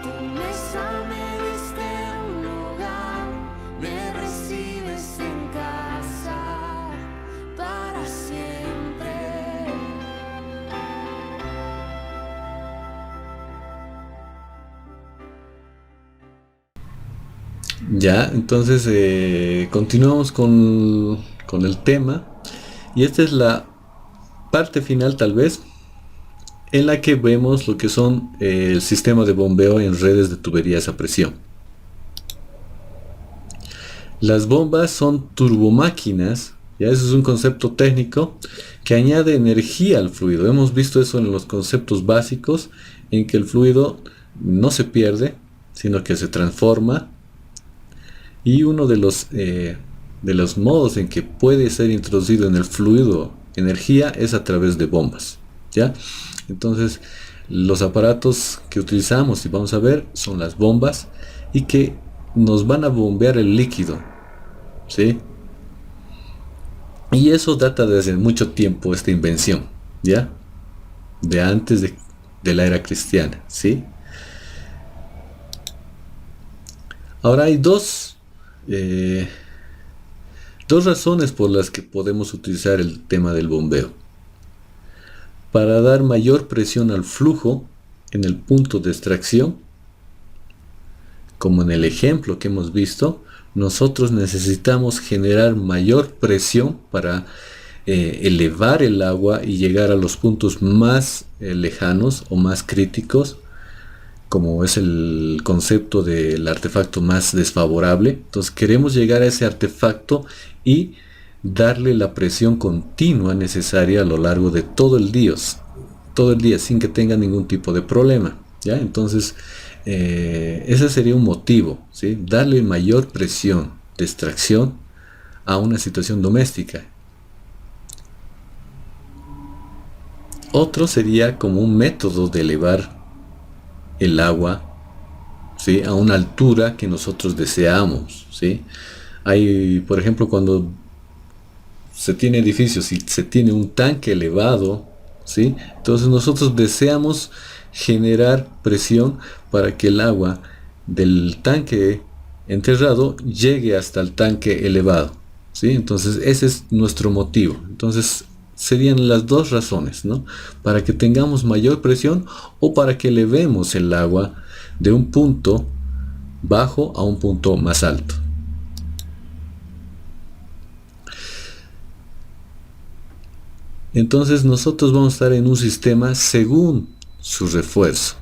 tu mesa me diste un lugar, me recibes en casa para siempre. Ya, entonces continuamos con el tema. Y esta es la parte final, tal vez, en la que vemos lo que son el sistema de bombeo en redes de tuberías a presión. Las bombas son turbomáquinas, ya eso es un concepto técnico que añade energía al fluido. Hemos visto eso en los conceptos básicos, en que el fluido no se pierde, sino que se transforma. Y uno de los modos en que puede ser introducido en el fluido energía es a través de bombas, ¿ya? Entonces, los aparatos que utilizamos y vamos a ver son las bombas y que nos van a bombear el líquido, ¿sí? Y eso data desde mucho tiempo, esta invención, ¿ya? De antes de la era cristiana, ¿sí? Ahora hay dos razones por las que podemos utilizar el tema del bombeo. Para dar mayor presión al flujo en el punto de extracción, como en el ejemplo que hemos visto, nosotros necesitamos generar mayor presión para elevar el agua y llegar a los puntos más lejanos o más críticos, como es el concepto del artefacto más desfavorable. Entonces queremos llegar a ese artefacto y darle la presión continua necesaria a lo largo de todo el día sin que tenga ningún tipo de problema, ¿ya? Entonces ese sería un motivo, ¿sí? Darle mayor presión de extracción a una situación doméstica. Otro sería como un método de elevar el agua, ¿sí?, a una altura que nosotros deseamos, ¿sí? Hay, por ejemplo, cuando se tiene edificios y se tiene un tanque elevado, ¿sí? Entonces nosotros deseamos generar presión para que el agua del tanque enterrado llegue hasta el tanque elevado, ¿sí? Entonces ese es nuestro motivo. Entonces serían las dos razones, ¿no? Para que tengamos mayor presión o para que elevemos el agua de un punto bajo a un punto más alto. Entonces nosotros vamos a estar en un sistema según su refuerzo.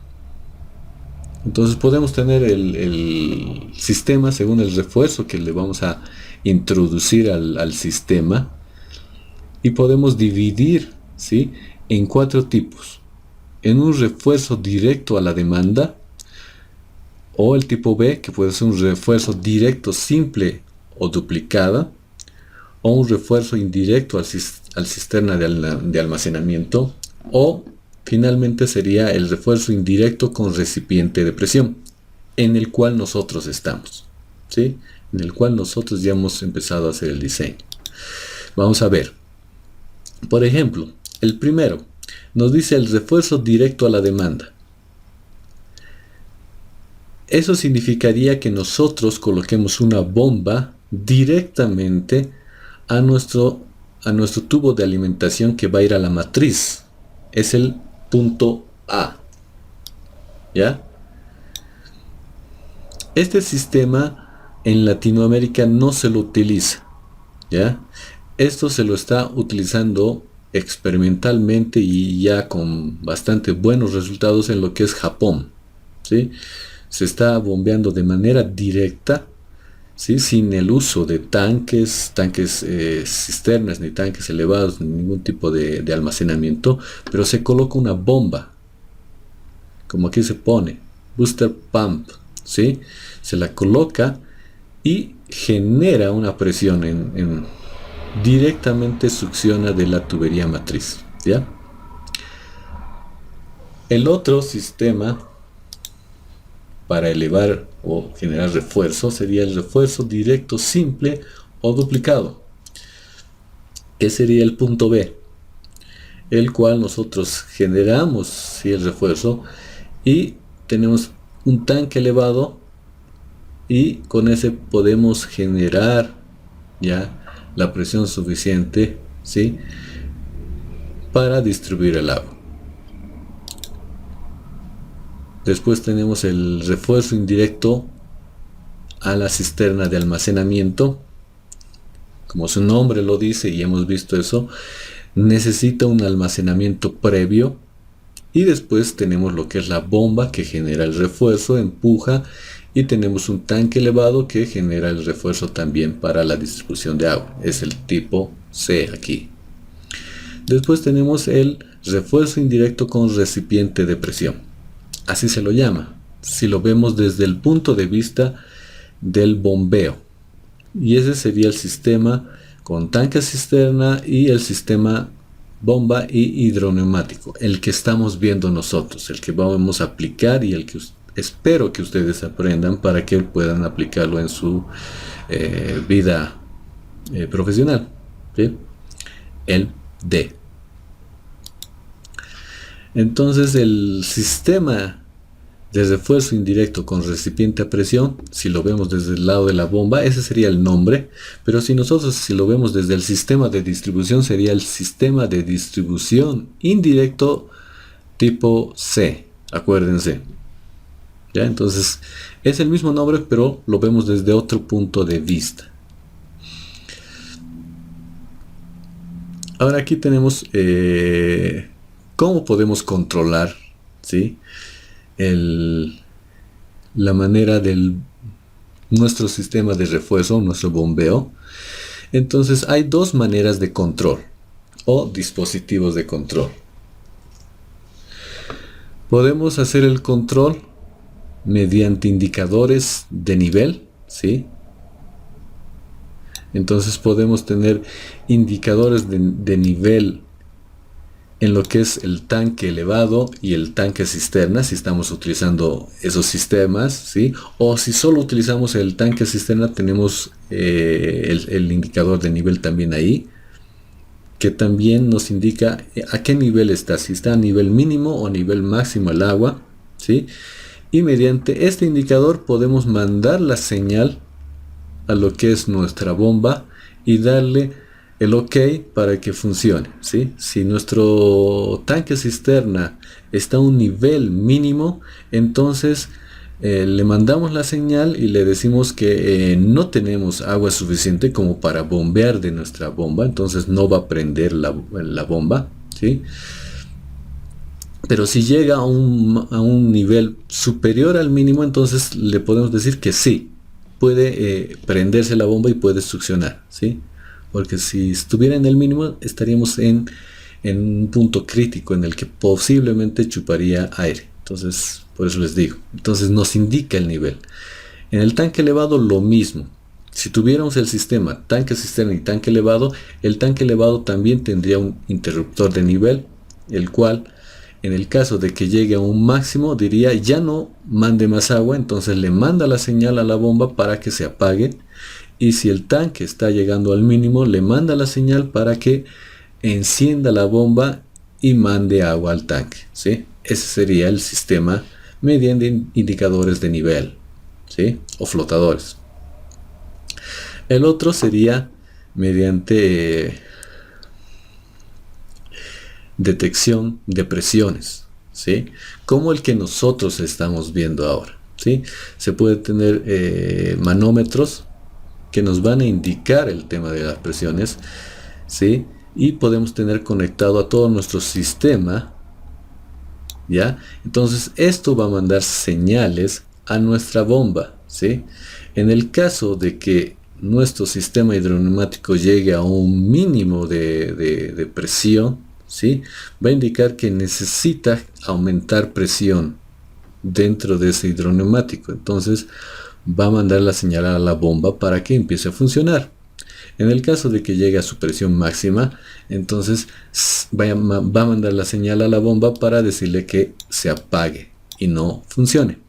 Entonces podemos tener el sistema según el refuerzo que le vamos a introducir al sistema, y podemos dividir, ¿sí?, en 4 tipos. En un refuerzo directo a la demanda, o el tipo B, que puede ser un refuerzo directo simple o duplicada, o un refuerzo indirecto al cisterna de almacenamiento, o finalmente sería el refuerzo indirecto con recipiente de presión, en el cual nosotros estamos, ¿sí?, en el cual nosotros ya hemos empezado a hacer el diseño. Vamos a ver. Por ejemplo, el primero nos dice el refuerzo directo a la demanda. Eso significaría que nosotros coloquemos una bomba directamente a nuestro tubo de alimentación que va a ir a la matriz. Es el punto A, ¿ya? Este sistema en Latinoamérica no se lo utiliza, ¿ya? Esto se lo está utilizando experimentalmente y ya con bastante buenos resultados en lo que es Japón, ¿sí? Se está bombeando de manera directa, ¿sí?, sin el uso de tanques, cisternas, ni tanques elevados, ni ningún tipo de almacenamiento, pero se coloca una bomba, como aquí se pone, booster pump, ¿sí? Se la coloca y genera una presión directamente succiona de la tubería matriz, ¿ya? El otro sistema para elevar o generar refuerzo sería el refuerzo directo simple o duplicado, que sería el punto B, el cual nosotros generamos, ¿sí?, el refuerzo, y tenemos un tanque elevado y con ese podemos generar ya la presión suficiente, ¿sí?, para distribuir el agua. Después tenemos el refuerzo indirecto a la cisterna de almacenamiento. Como su nombre lo dice y hemos visto eso, necesita un almacenamiento previo. Y después tenemos lo que es la bomba que genera el refuerzo, empuja, y tenemos un tanque elevado que genera el refuerzo también para la distribución de agua. Es el tipo C aquí. Después tenemos el refuerzo indirecto con recipiente de presión. Así se lo llama, si lo vemos desde el punto de vista del bombeo. Y ese sería el sistema con tanque cisterna y el sistema bomba y hidroneumático, el que estamos viendo nosotros, el que vamos a aplicar y el que espero que ustedes aprendan para que puedan aplicarlo en su vida profesional, ¿sí? El D. Entonces el sistema de refuerzo indirecto con recipiente a presión, si lo vemos desde el lado de la bomba, ese sería el nombre, pero si lo vemos desde el sistema de distribución, sería el sistema de distribución indirecto tipo C, acuérdense. ¿Ya? Entonces es el mismo nombre, pero lo vemos desde otro punto de vista. Ahora aquí tenemos cómo podemos controlar, ¿sí?, la manera del nuestro sistema de refuerzo, nuestro bombeo. Entonces hay dos maneras de control o dispositivos de control. Podemos hacer el control mediante indicadores de nivel, ¿sí? Entonces podemos tener indicadores de nivel en lo que es el tanque elevado y el tanque cisterna, si estamos utilizando esos sistemas, ¿sí? O si solo utilizamos el tanque cisterna, tenemos el indicador de nivel también ahí, que también nos indica a qué nivel está, si está a nivel mínimo o a nivel máximo el agua, ¿sí? Y mediante este indicador podemos mandar la señal a lo que es nuestra bomba y darle el OK para que funcione, ¿sí? Si nuestro tanque cisterna está a un nivel mínimo, entonces le mandamos la señal y le decimos que no tenemos agua suficiente como para bombear de nuestra bomba, entonces no va a prender la bomba, ¿sí? Pero si llega a un nivel superior al mínimo, entonces le podemos decir que sí, puede prenderse la bomba y puede succionar, ¿sí? Porque si estuviera en el mínimo, estaríamos en un punto crítico en el que posiblemente chuparía aire. Entonces, por eso les digo. Entonces nos indica el nivel. En el tanque elevado lo mismo. Si tuviéramos el sistema tanque cisterna y tanque elevado, el tanque elevado también tendría un interruptor de nivel, el cual, en el caso de que llegue a un máximo, diría ya no mande más agua, entonces le manda la señal a la bomba para que se apague. Y si el tanque está llegando al mínimo, le manda la señal para que encienda la bomba y mande agua al tanque, ¿sí? Ese sería el sistema mediante indicadores de nivel, ¿sí? O flotadores. El otro sería mediante detección de presiones, ¿sí? Como el que nosotros estamos viendo ahora, ¿sí? Se puede tener manómetros que nos van a indicar el tema de las presiones, ¿sí? Y podemos tener conectado a todo nuestro sistema, ¿ya? Entonces esto va a mandar señales a nuestra bomba, ¿sí? En el caso de que nuestro sistema hidroneumático llegue a un mínimo de presión, ¿sí?, va a indicar que necesita aumentar presión dentro de ese hidroneumático. Entonces va a mandar la señal a la bomba para que empiece a funcionar. En el caso de que llegue a su presión máxima, entonces va a mandar la señal a la bomba para decirle que se apague y no funcione.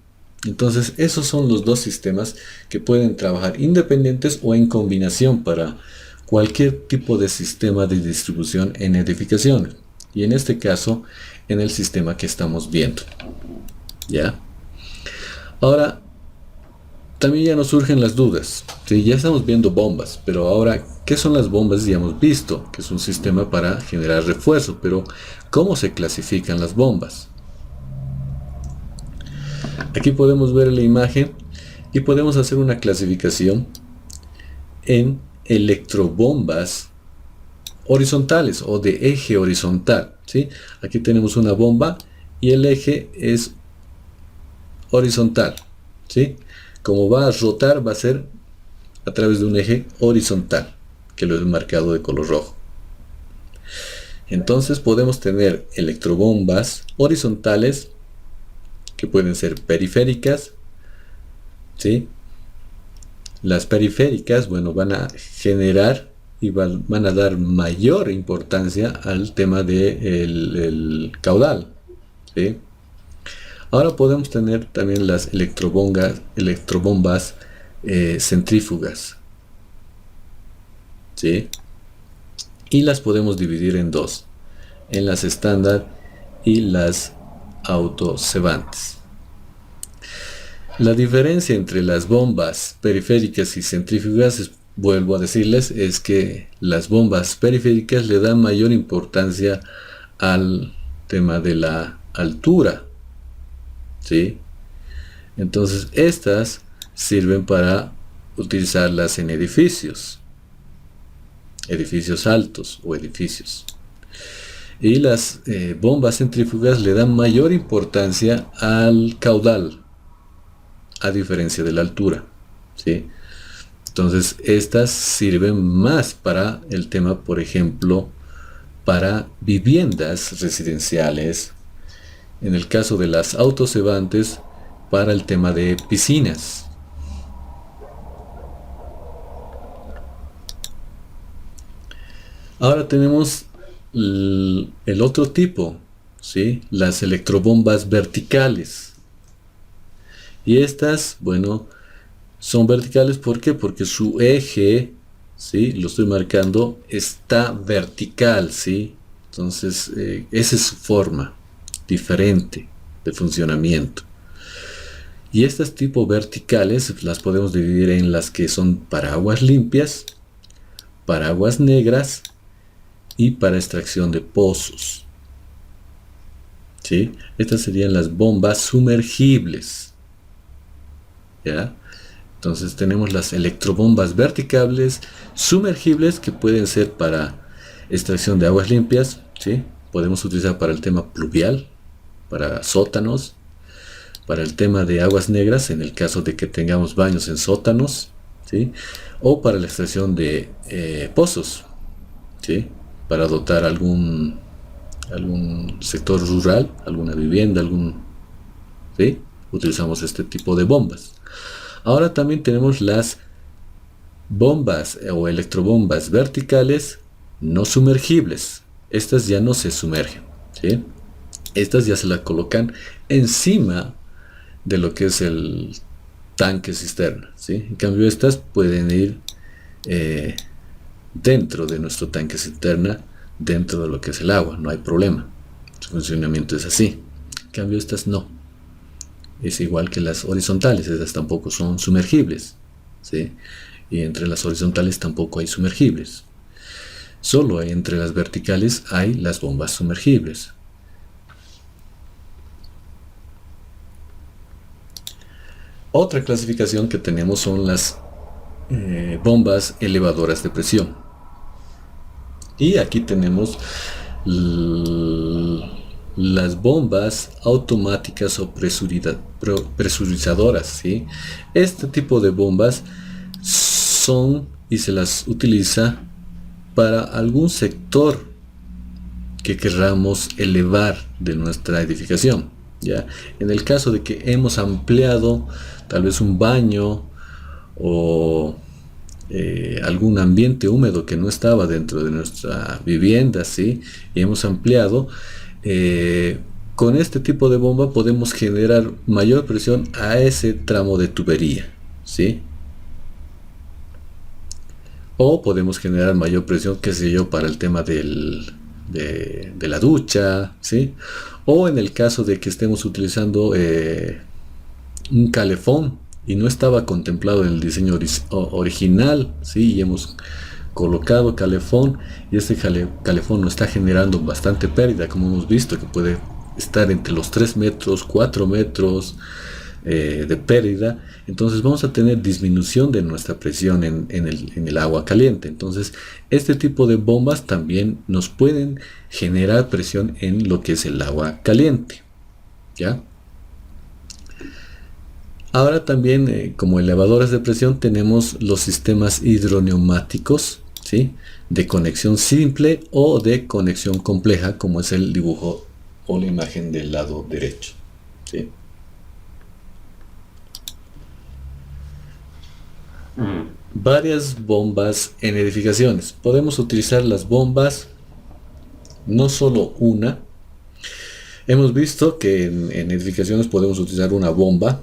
Entonces esos son los dos sistemas que pueden trabajar independientes o en combinación para cualquier tipo de sistema de distribución en edificaciones, y en este caso en el sistema que estamos viendo, ¿ya? Ahora, también ya nos surgen las dudas. ¿Sí? Ya estamos viendo bombas, pero ahora, ¿qué son las bombas? Ya hemos visto que es un sistema para generar refuerzo, pero ¿cómo se clasifican las bombas? Aquí podemos ver la imagen y podemos hacer una clasificación en electrobombas horizontales o de eje horizontal, ¿sí? Aquí tenemos una bomba y el eje es horizontal, ¿sí? Como va a rotar, va a ser a través de un eje horizontal, que lo he marcado de color rojo. Entonces podemos tener electrobombas horizontales que pueden ser periféricas, ¿sí? Las periféricas, bueno, van a generar y van a dar mayor importancia al tema del caudal, ¿sí? Ahora podemos tener también las electrobombas centrífugas, ¿sí? Y las podemos dividir en dos, en las estándar y las autocebantes. La diferencia entre las bombas periféricas y centrífugas, vuelvo a decirles, es que las bombas periféricas le dan mayor importancia al tema de la altura, ¿sí? Entonces estas sirven para utilizarlas en edificios altos o edificios. Y las bombas centrífugas le dan mayor importancia al caudal, a diferencia de la altura, ¿sí? Entonces estas sirven más para el tema, por ejemplo, para viviendas residenciales. En el caso de las autocebantes, para el tema de piscinas. Ahora tenemos el otro tipo, ¿sí? Las electrobombas verticales. Y estas, bueno, son verticales, ¿por qué? Porque su eje, ¿sí? Lo estoy marcando, está vertical, ¿sí? Entonces, esa es su forma diferente de funcionamiento. Y estas tipo verticales las podemos dividir en las que son para aguas limpias, para aguas negras y para extracción de pozos, ¿sí? Estas serían las bombas sumergibles, ¿ya? Entonces tenemos las electrobombas verticales sumergibles, que pueden ser para extracción de aguas limpias, ¿sí? Podemos utilizar para el tema pluvial, para sótanos, para el tema de aguas negras, en el caso de que tengamos baños en sótanos, ¿sí? O para la extracción de pozos, ¿sí? Para dotar algún sector rural, alguna vivienda, ¿sí? Utilizamos este tipo de bombas. Ahora también tenemos las bombas o electrobombas verticales no sumergibles. Estas ya no se sumergen, ¿sí? Estas ya se las colocan encima de lo que es el tanque cisterna, ¿sí? En cambio estas pueden ir dentro de nuestro tanque cisterna, dentro de lo que es el agua, no hay problema. Su funcionamiento es así. En cambio estas no. Es igual que las horizontales, esas tampoco son sumergibles, ¿sí? Y entre las horizontales tampoco hay sumergibles. Solo entre las verticales hay las bombas sumergibles. Otra clasificación que tenemos son las bombas elevadoras de presión. Y aquí tenemos las bombas automáticas o presurizadoras, ¿sí? Este tipo de bombas son y se las utiliza para algún sector que querramos elevar de nuestra edificación, ¿ya? En el caso de que hemos ampliado tal vez un baño o algún ambiente húmedo que no estaba dentro de nuestra vivienda, ¿sí? Y hemos ampliado, con este tipo de bomba podemos generar mayor presión a ese tramo de tubería, ¿sí? O podemos generar mayor presión, qué sé yo, para el tema de la ducha, ¿sí? O en el caso de que estemos utilizando un calefón y no estaba contemplado en el diseño original, ¿sí? Y hemos colocado calefón y este calefón nos está generando bastante pérdida, como hemos visto, que puede estar entre los 3 metros, 4 metros de pérdida. Entonces vamos a tener disminución de nuestra presión en el agua caliente. Entonces este tipo de bombas también nos pueden generar presión en lo que es el agua caliente, ¿ya? Ahora también como elevadores de presión tenemos los sistemas hidroneumáticos, ¿sí? De conexión simple o de conexión compleja, como es el dibujo o la imagen del lado derecho, ¿sí? Varias bombas en edificaciones. Podemos utilizar las bombas, no solo una. Hemos visto que en edificaciones podemos utilizar una bomba,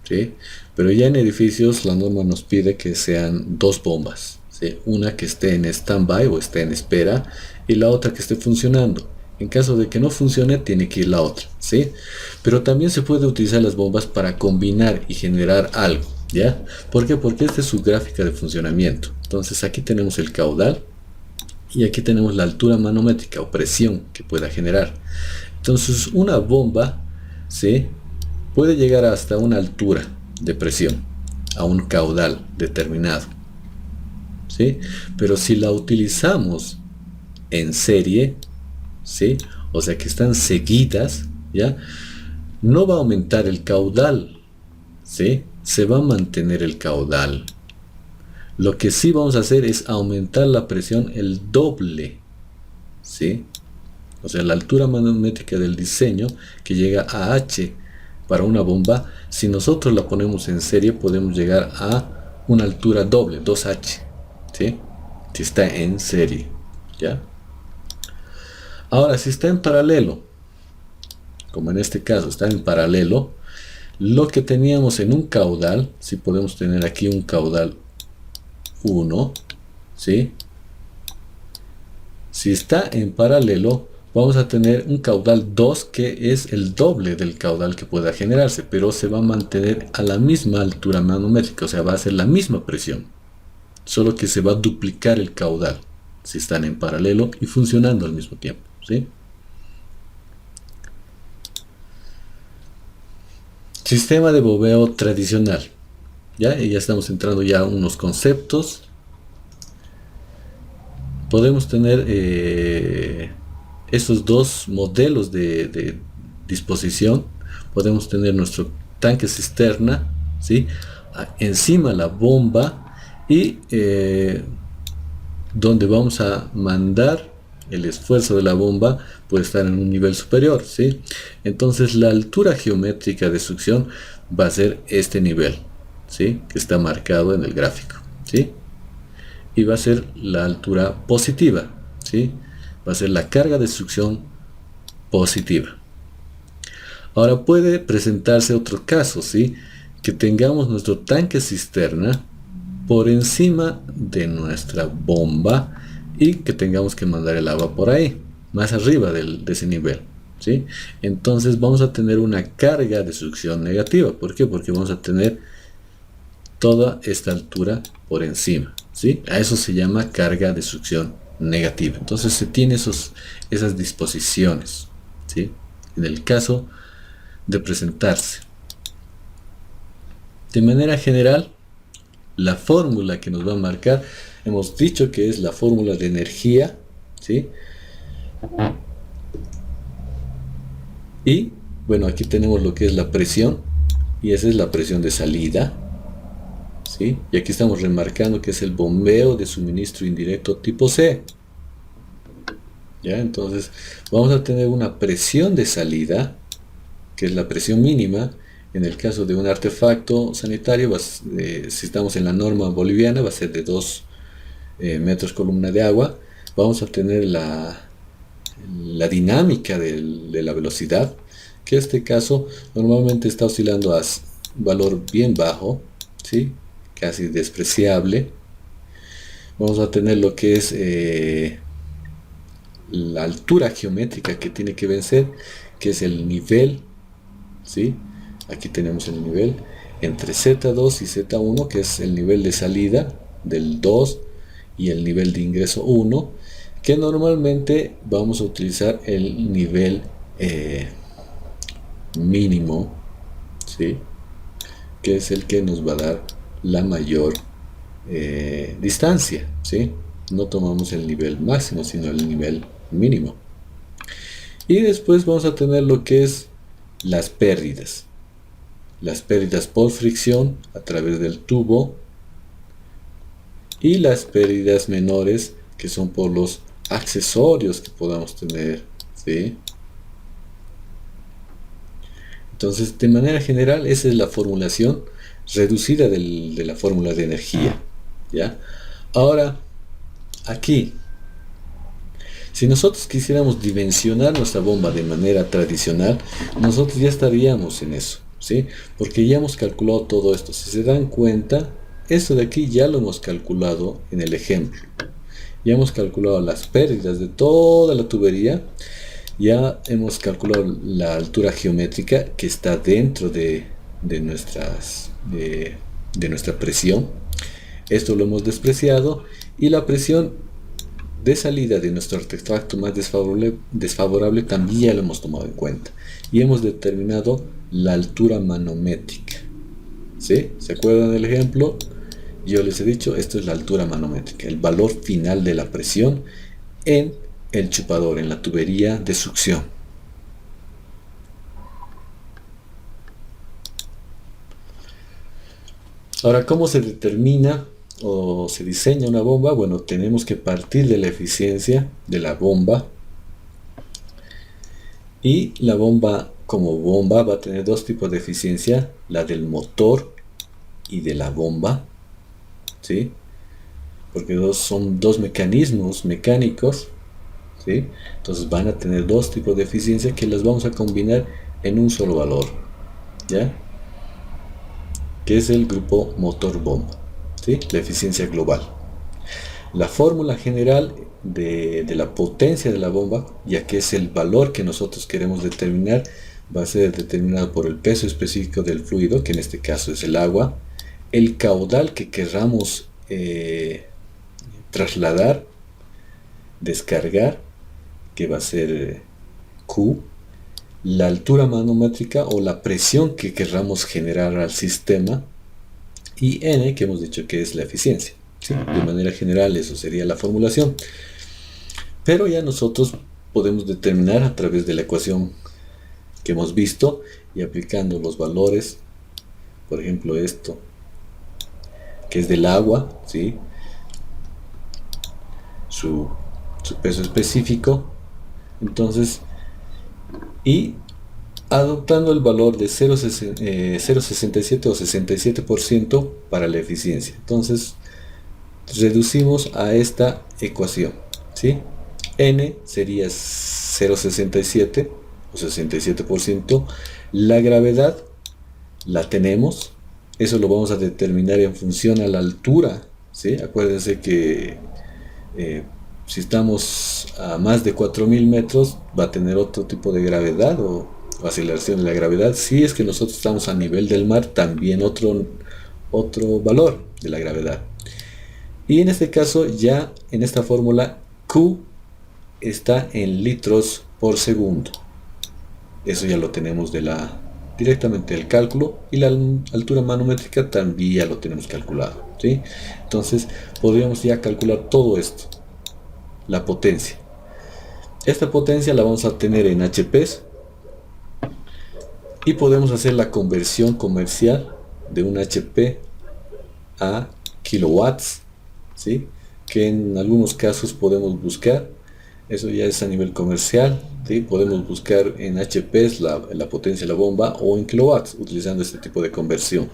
¿sí? Pero ya en edificios la norma nos pide que sean 2 bombas, ¿sí? Una que esté en stand-by o esté en espera y la otra que esté funcionando. En caso de que no funcione, tiene que ir la otra, ¿sí? Pero también se puede utilizar las bombas para combinar y generar algo, ¿ya? ¿Por qué? Porque esta es su gráfica de funcionamiento. Entonces aquí tenemos el caudal y aquí tenemos la altura manométrica o presión que pueda generar. Entonces una bomba, ¿sí?, puede llegar hasta una altura de presión, a un caudal determinado, ¿sí? Pero si la utilizamos en serie, ¿sí?, o sea que están seguidas, ¿ya?, no va a aumentar el caudal, ¿sí?, se va a mantener el caudal. Lo que sí vamos a hacer es aumentar la presión el doble, ¿sí? O sea, la altura manométrica del diseño, que llega a H para una bomba, si nosotros la ponemos en serie podemos llegar a una altura doble, 2H, ¿sí?, si está en serie, ¿ya? Ahora, si está en paralelo, como en este caso está en paralelo, lo que teníamos en un caudal, si podemos tener aquí un caudal 1, ¿sí?, si está en paralelo vamos a tener un caudal 2 que es el doble del caudal que pueda generarse, pero se va a mantener a la misma altura manométrica, o sea, va a ser la misma presión, solo que se va a duplicar el caudal si están en paralelo y funcionando al mismo tiempo, ¿sí? Sistema de bombeo tradicional, ¿ya? Y ya estamos entrando ya a unos conceptos. Podemos tener estos 2 modelos de disposición. Podemos tener nuestro tanque cisterna, ¿sí?, encima la bomba y donde vamos a mandar el esfuerzo de la bomba puede estar en un nivel superior, ¿sí? Entonces la altura geométrica de succión va a ser este nivel, ¿sí?, que está marcado en el gráfico, ¿sí?, y va a ser la altura positiva, ¿sí?, va a ser la carga de succión positiva. Ahora puede presentarse otro caso, ¿sí?, que tengamos nuestro tanque cisterna por encima de nuestra bomba y que tengamos que mandar el agua por ahí, más arriba de ese nivel, ¿sí? Entonces vamos a tener una carga de succión negativa. ¿Por qué? Porque vamos a tener toda esta altura por encima, ¿sí? A eso se llama carga de succión negativa. Entonces se tiene esas disposiciones, ¿sí?, en el caso de presentarse. De manera general, la fórmula que nos va a marcar, hemos dicho que es la fórmula de energía, ¿sí? Y bueno, aquí tenemos lo que es la presión y esa es la presión de salida, ¿sí? Y aquí estamos remarcando que es el bombeo de suministro indirecto tipo C, ¿ya? Entonces vamos a tener una presión de salida, que es la presión mínima. En el caso de un artefacto sanitario, si estamos en la norma boliviana, va a ser de 2 metros columna de agua. Vamos a tener la dinámica de la velocidad, que en este caso normalmente está oscilando a valor bien bajo, ¿sí?, casi despreciable. Vamos a tener lo que es la altura geométrica que tiene que vencer, que es el nivel, ¿sí?, Aquí tenemos el nivel entre Z2 y Z1, que es el nivel de salida del 2 y el nivel de ingreso 1, que normalmente vamos a utilizar el nivel mínimo, ¿sí? Que es el que nos va a dar la mayor distancia, ¿sí? No tomamos el nivel máximo, sino el nivel mínimo. Y después vamos a tener lo que es las pérdidas. Las pérdidas por fricción a través del tubo y las pérdidas menores que son por los accesorios que podamos tener, ¿sí? Entonces, de manera general, esa es la formulación reducida de la fórmula de energía, ¿ya? Ahora, aquí, si nosotros quisiéramos dimensionar nuestra bomba de manera tradicional, nosotros ya estaríamos en eso, ¿sí? Porque ya hemos calculado todo esto. Si se dan cuenta, esto de aquí ya lo hemos calculado en el ejemplo. Ya hemos calculado las pérdidas de toda la tubería. Ya hemos calculado la altura geométrica que está dentro de nuestra presión. Esto lo hemos despreciado. Y la presión de salida de nuestro artefacto más desfavorable también ya lo hemos tomado en cuenta. Y hemos determinado la altura manométrica, ¿sí? ¿Se acuerdan del ejemplo? Yo les he dicho, esto es la altura manométrica, el valor final de la presión en el chupador, en la tubería de succión. Ahora, ¿cómo se determina o se diseña una bomba? Bueno, tenemos que partir de la eficiencia de la bomba. Y la bomba, como bomba, va a tener dos tipos de eficiencia, la del motor y de la bomba, ¿sí? Porque son dos mecanismos mecánicos, ¿sí? Entonces van a tener dos tipos de eficiencia que las vamos a combinar en un solo valor, ¿ya? Que es el grupo motor-bomba, ¿sí? La eficiencia global. La fórmula general de la potencia de la bomba, ya que es el valor que nosotros queremos determinar, va a ser determinado por el peso específico del fluido, que en este caso es el agua, el caudal que querramos trasladar, descargar, que va a ser Q, la altura manométrica o la presión que querramos generar al sistema, y N, que hemos dicho que es la eficiencia, ¿sí? De manera general eso sería la formulación, pero ya nosotros podemos determinar a través de la ecuación que hemos visto y aplicando los valores, por ejemplo esto que es del agua, ¿sí? su peso específico, entonces, y adoptando el valor de 0,67 o 67% para la eficiencia. Entonces reducimos a esta ecuación, ¿sí? N sería 0,67 o 67%. La gravedad la tenemos, eso lo vamos a determinar en función a la altura, ¿sí? Acuérdense que si estamos a más de 4000 metros va a tener otro tipo de gravedad o aceleración de la gravedad. Si es que nosotros estamos a nivel del mar, también otro valor de la gravedad. Y en este caso, ya en esta fórmula, Q está en litros por segundo. Eso ya lo tenemos directamente del cálculo, y la altura manométrica también ya lo tenemos calculado, ¿sí? Entonces podríamos ya calcular todo esto, la potencia. Esta potencia la vamos a tener en HPs y podemos hacer la conversión comercial de un HP a kilowatts, ¿sí? Que en algunos casos podemos buscar, eso ya es a nivel comercial, ¿sí? Podemos buscar en HPs la potencia de la bomba o en kilowatts utilizando este tipo de conversión.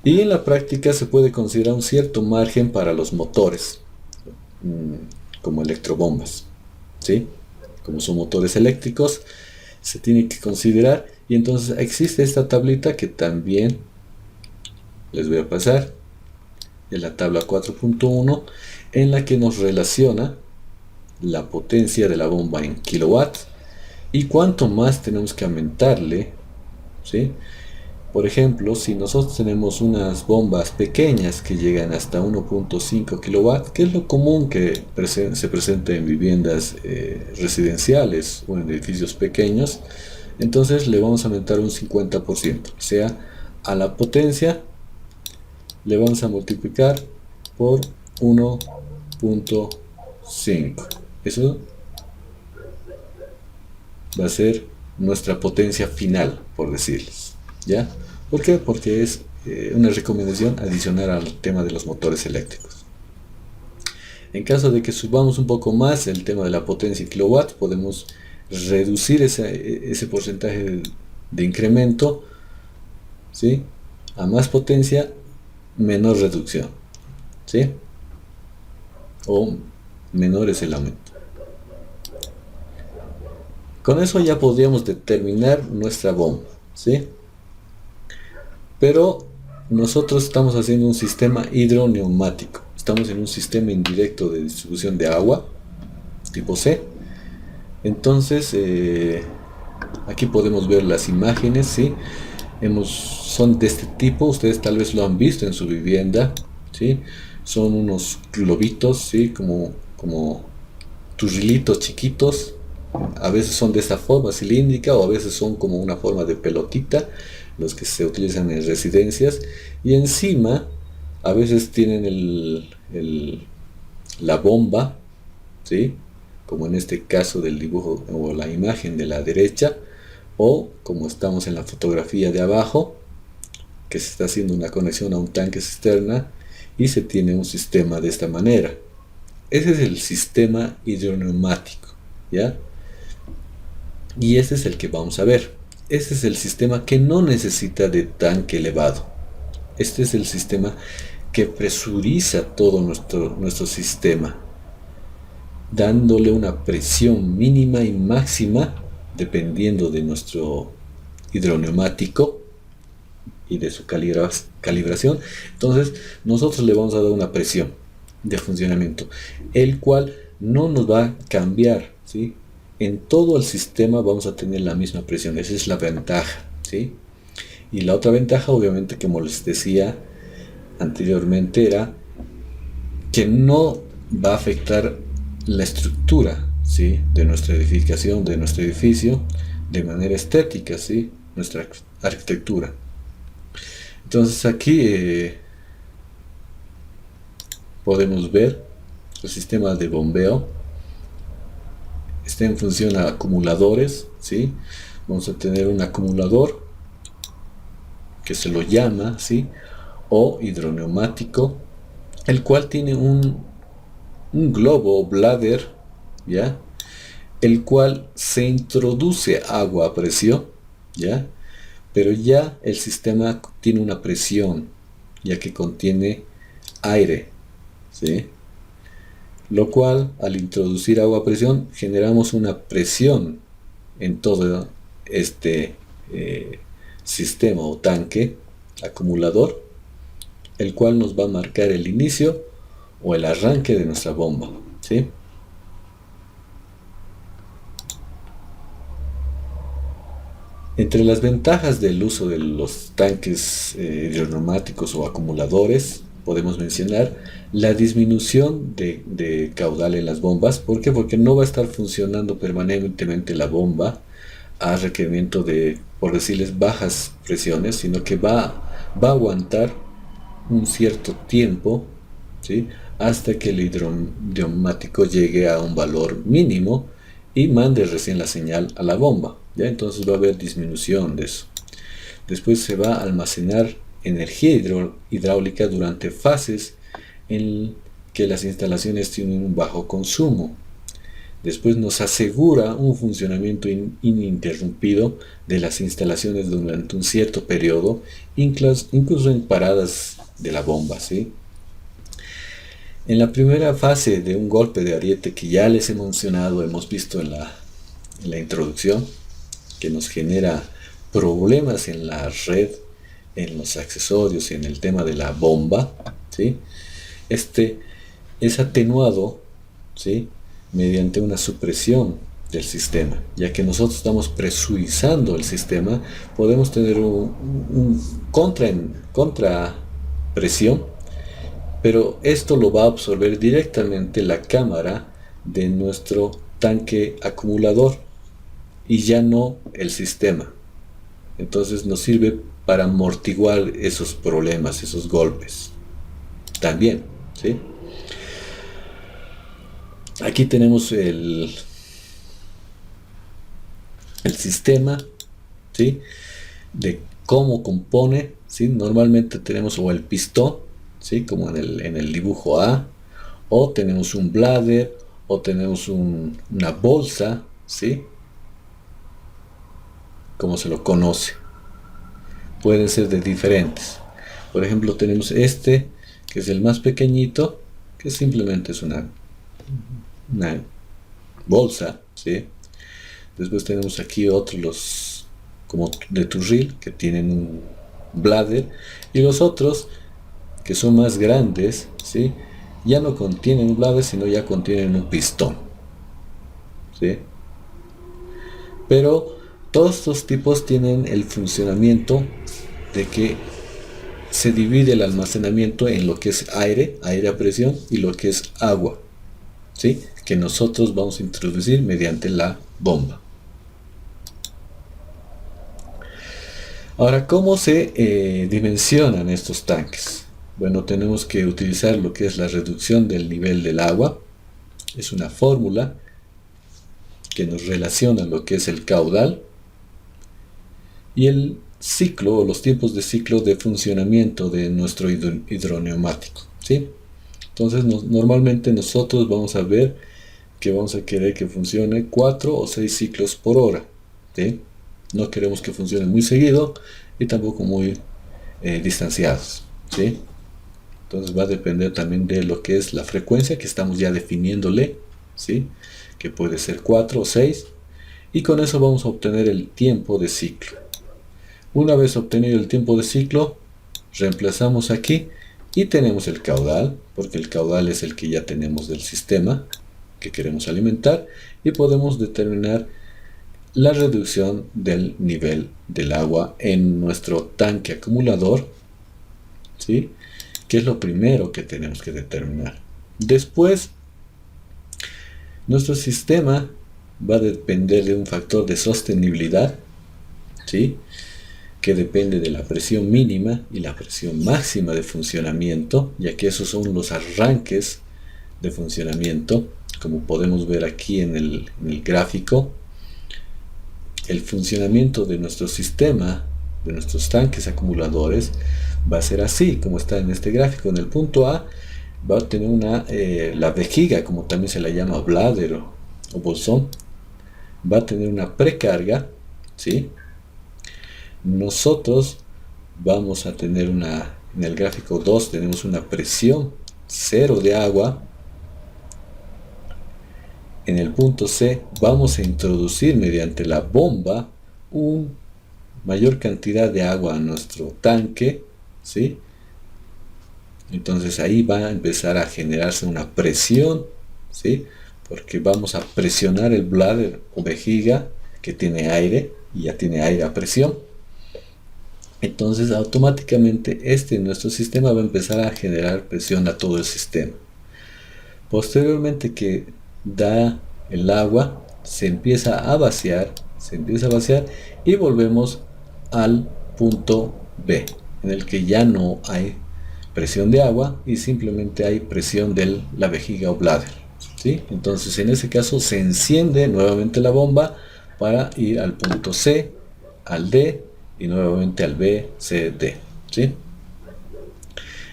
Y en la práctica se puede considerar un cierto margen para los motores, como electrobombas, ¿sí? Como son motores eléctricos, se tiene que considerar. Y entonces existe esta tablita que también les voy a pasar, en la tabla 4.1, en la que nos relaciona la potencia de la bomba en kilowatts Y cuanto más tenemos que aumentarle, ¿sí? Por ejemplo, si nosotros tenemos unas bombas pequeñas que llegan hasta 1.5 kilowatts, que es lo común que se presenta en viviendas residenciales o en edificios pequeños, entonces le vamos a aumentar un 50%, o sea, a la potencia le vamos a multiplicar por 1.5. Eso va a ser nuestra potencia final, por decirles. ¿Ya? ¿Por qué? Porque es una recomendación adicional al tema de los motores eléctricos. En caso de que subamos un poco más el tema de la potencia en kilowatts, podemos reducir ese porcentaje de incremento, ¿sí? A más potencia, menor reducción, ¿sí? O menor es el aumento. Con eso ya podríamos determinar nuestra bomba, ¿sí? Pero nosotros estamos haciendo un sistema hidroneumático. Estamos en un sistema indirecto de distribución de agua, tipo C. Entonces, aquí podemos ver las imágenes, ¿sí? Son de este tipo, ustedes tal vez lo han visto en su vivienda, ¿sí? Son unos globitos, ¿sí? Como turrilitos chiquitos. A veces son de esta forma cilíndrica o a veces son como una forma de pelotita, los que se utilizan en residencias, y encima a veces tienen la bomba, ¿sí? Como en este caso del dibujo o la imagen de la derecha, o como estamos en la fotografía de abajo, que se está haciendo una conexión a un tanque cisterna y se tiene un sistema de esta manera. Ese es el sistema hidroneumático, ¿ya? Y ese es el que vamos a ver. Este es el sistema que no necesita de tanque elevado. Este es el sistema que presuriza todo nuestro sistema, dándole una presión mínima y máxima dependiendo de nuestro hidroneumático y de su calibración. Entonces nosotros le vamos a dar una presión de funcionamiento, el cual no nos va a cambiar, ¿sí? En todo el sistema vamos a tener la misma presión. Esa es la ventaja, ¿sí? Y la otra ventaja, obviamente, como les decía anteriormente, era que no va a afectar la estructura, ¿sí? De nuestra edificación, de nuestro edificio, de manera estética, ¿sí? Nuestra arquitectura. Entonces aquí podemos ver el sistema de bombeo. Está en función a acumuladores, ¿sí? Vamos a tener un acumulador que se lo llama, ¿sí? O hidroneumático, el cual tiene un globo o bladder, ¿ya? El cual se introduce agua a presión, ¿ya? Pero ya el sistema tiene una presión, ya que contiene aire, ¿sí? Lo cual, al introducir agua a presión, generamos una presión en todo este sistema o tanque acumulador, el cual nos va a marcar el inicio o el arranque de nuestra bomba, ¿sí? Entre las ventajas del uso de los tanques hidroneumáticos o acumuladores, podemos mencionar la disminución de caudal en las bombas. ¿Por qué? Porque no va a estar funcionando permanentemente la bomba a requerimiento de, por decirles, bajas presiones, sino que va a aguantar un cierto tiempo, ¿sí? Hasta que el hidroneumático llegue a un valor mínimo y mande recién la señal a la bomba, ¿ya? Entonces va a haber disminución de eso. Después se va a almacenar energía hidráulica durante fases en que las instalaciones tienen un bajo consumo. Después nos asegura un funcionamiento ininterrumpido de las instalaciones durante un cierto periodo, incluso en paradas de la bomba, ¿sí? En la primera fase de un golpe de ariete que ya les he mencionado, hemos visto en la introducción, que nos genera problemas en la red, en los accesorios y en el tema de la bomba, ¿sí? Es atenuado, ¿sí? Mediante una supresión del sistema, ya que nosotros estamos presurizando el sistema. Podemos tener un contrapresión, pero esto lo va a absorber directamente la cámara de nuestro tanque acumulador y ya no el sistema. Entonces nos sirve para amortiguar esos problemas, esos golpes también, ¿sí? Aquí tenemos el sistema, ¿sí?, de cómo compone, ¿sí? Normalmente tenemos o el pistón, ¿sí?, como en el dibujo A, o tenemos un bladder, o tenemos una bolsa, ¿sí?, como se lo conoce. Pueden ser de diferentes. Por ejemplo, tenemos este, que es el más pequeñito, que simplemente es una bolsa, ¿sí? Después tenemos aquí otros, los como de turril, que tienen un bladder, y los otros que son más grandes, ¿sí?, ya no contienen un bladder, sino ya contienen un pistón, ¿sí? Pero todos estos tipos tienen el funcionamiento de que se divide el almacenamiento en lo que es aire a presión, y lo que es agua, ¿sí?, que nosotros vamos a introducir mediante la bomba. Ahora, ¿cómo se dimensionan estos tanques? Bueno, tenemos que utilizar lo que es la reducción del nivel del agua. Es una fórmula que nos relaciona lo que es el caudal y el ciclo, o los tiempos de ciclo de funcionamiento de nuestro hidroneumático, ¿sí? Entonces normalmente nosotros vamos a ver que vamos a querer que funcione 4 o 6 ciclos por hora, ¿sí? No queremos que funcione muy seguido y tampoco muy distanciados, ¿sí? Entonces va a depender también de lo que es la frecuencia que estamos ya definiéndole, ¿sí?, que puede ser 4 o 6, y con eso vamos a obtener el tiempo de ciclo. Una vez obtenido el tiempo de ciclo, reemplazamos aquí y tenemos el caudal, porque el caudal es el que ya tenemos del sistema que queremos alimentar, y podemos determinar la reducción del nivel del agua en nuestro tanque acumulador, ¿sí?, que es lo primero que tenemos que determinar. Después, nuestro sistema va a depender de un factor de sostenibilidad, ¿sí?, que depende de la presión mínima y la presión máxima de funcionamiento, ya que esos son los arranques de funcionamiento. Como podemos ver aquí en el gráfico, el funcionamiento de nuestro sistema, de nuestros tanques acumuladores, va a ser así, como está en este gráfico. En el punto A va a tener la vejiga, como también se la llama bladder o bolsón, va a tener una precarga, ¿sí? Nosotros vamos a tener en el gráfico 2 tenemos una presión 0 de agua. En el punto C vamos a introducir mediante la bomba una mayor cantidad de agua a nuestro tanque, ¿sí? Entonces ahí va a empezar a generarse una presión, ¿sí?, porque vamos a presionar el bladder o vejiga que tiene aire, y ya tiene aire a presión. Entonces automáticamente nuestro sistema va a empezar a generar presión a todo el sistema. Posteriormente que da el agua, se empieza a vaciar y volvemos al punto B, en el que ya no hay presión de agua y simplemente hay presión de la vejiga o bladder, ¿sí? Entonces en ese caso se enciende nuevamente la bomba para ir al punto C, al D y nuevamente al B, C, D, ¿sí?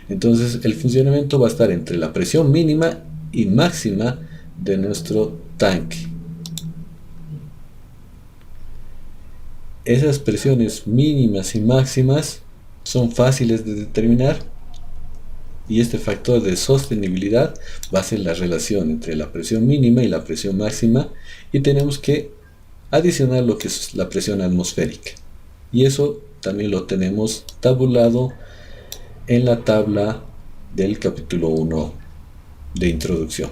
Entonces el funcionamiento va a estar entre la presión mínima y máxima de nuestro tanque. Esas presiones mínimas y máximas son fáciles de determinar, y este factor de sostenibilidad va a ser la relación entre la presión mínima y la presión máxima, y tenemos que adicionar lo que es la presión atmosférica, y eso también lo tenemos tabulado en la tabla del capítulo 1 de introducción,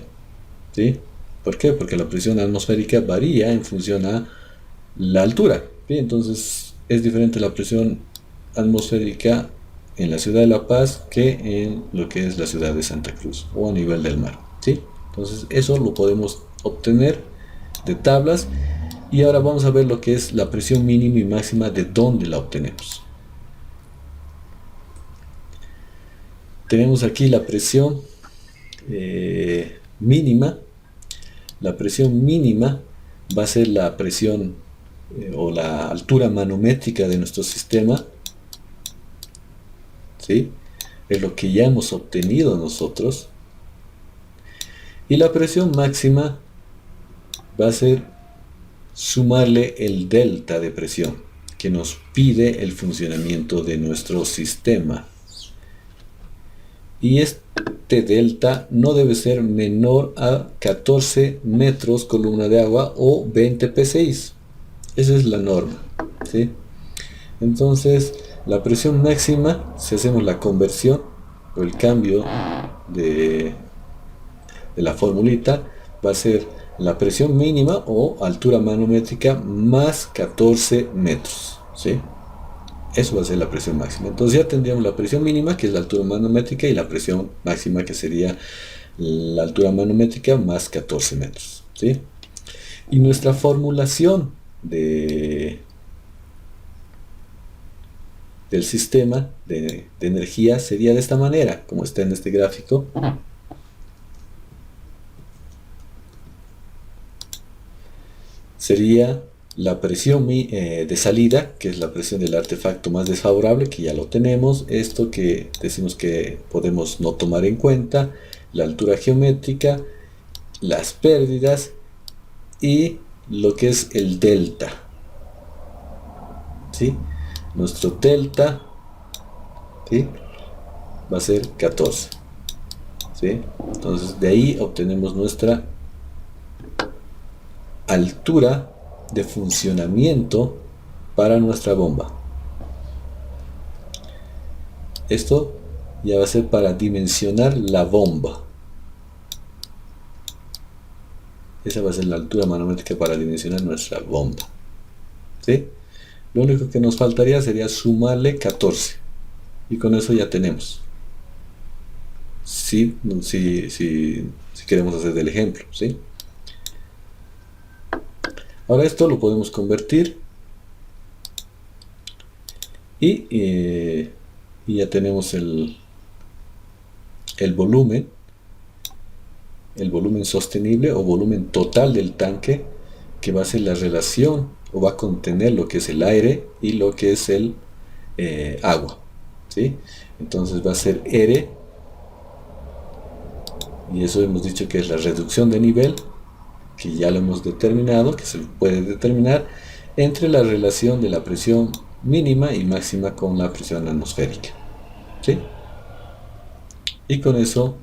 ¿sí?, ¿Por qué? Porque la presión atmosférica varía en función a la altura. Bien, entonces es diferente la presión atmosférica en la ciudad de La Paz que en lo que es la ciudad de Santa Cruz o a nivel del mar, ¿sí? Entonces eso lo podemos obtener de tablas. Y ahora vamos a ver lo que es la presión mínima y máxima, de dónde la obtenemos. Tenemos aquí la presión mínima. La presión mínima va a ser la presión o la altura manométrica de nuestro sistema, ¿sí? Es lo que ya hemos obtenido nosotros. Y la presión máxima va a ser sumarle el delta de presión que nos pide el funcionamiento de nuestro sistema. Y este delta no debe ser menor a 14 metros columna de agua o 20 psi. Esa es la norma, ¿sí? Entonces, la presión máxima, si hacemos la conversión o el cambio de la formulita, va a ser la presión mínima o altura manométrica más 14 metros, ¿sí? Eso va a ser la presión máxima. Entonces ya tendríamos la presión mínima, que es la altura manométrica, y la presión máxima, que sería la altura manométrica más 14 metros, ¿sí? Y nuestra formulación del sistema de energía sería de esta manera, como está en este gráfico. Sería la presión de salida, que es la presión del artefacto más desfavorable, que ya lo tenemos. Esto que decimos que podemos no tomar en cuenta, la altura geométrica, las pérdidas y lo que es el delta, ¿sí? Nuestro delta, ¿sí?, va a ser 14, ¿sí? Entonces de ahí obtenemos nuestra altura de funcionamiento para nuestra bomba. Esto ya va a ser para dimensionar la bomba. Esa va a ser la altura manométrica para dimensionar nuestra bomba, ¿sí? Lo único que nos faltaría sería sumarle 14 y con eso ya tenemos. Si queremos hacer del ejemplo, ¿sí? Ahora esto lo podemos convertir y ya tenemos el volumen sostenible o volumen total del tanque, que va a ser la relación o va a contener lo que es el aire y lo que es el agua, ¿sí? Entonces va a ser R, y eso hemos dicho que es la reducción de nivel, que ya lo hemos determinado, que se puede determinar entre la relación de la presión mínima y máxima con la presión atmosférica, ¿sí? Y con eso